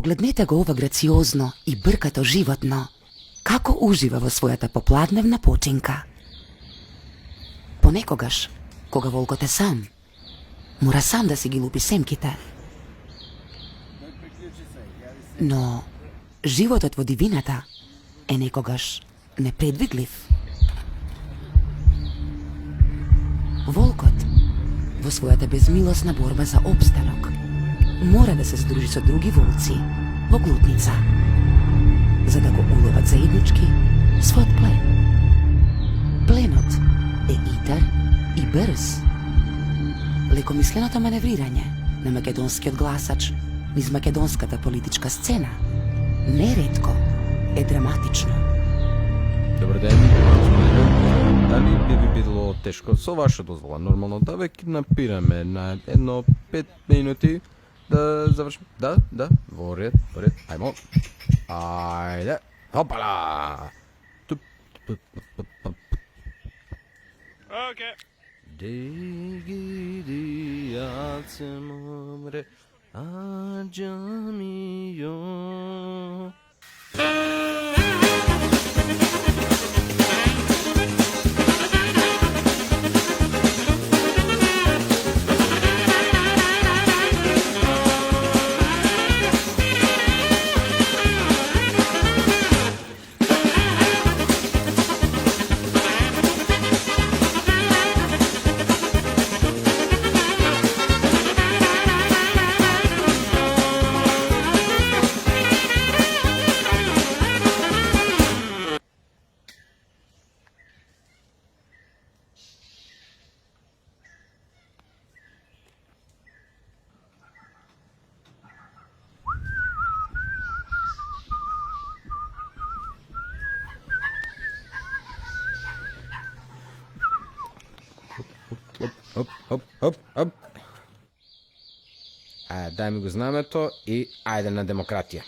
Погледнете го ова грациозно и бркато животно, како ужива во својата попладневна починка. Понекогаш, кога волкот е сам, мора сам да си ги лупи семките. Но животот во дивината е некогаш непредвидлив. Волкот, во својата безмилосна борба за опстанок, мора да се здружи со други волци во глутница, за да го уловат заеднички својот плен. Пленот е итар и брз. Лекомисленото маневрирање на македонскиот гласач низ македонската политичка сцена неретко е драматично. Добар ден, дали би ви било тешко со ваша дозвола нормално да ве киднапираме на едно 5 минути да завршим? Да, во ред, ајмо. Ајде, хопала! Окей. Дегиди јацем обре, аџамијо. Оп. Дај ми го знамето и ајде на демократија.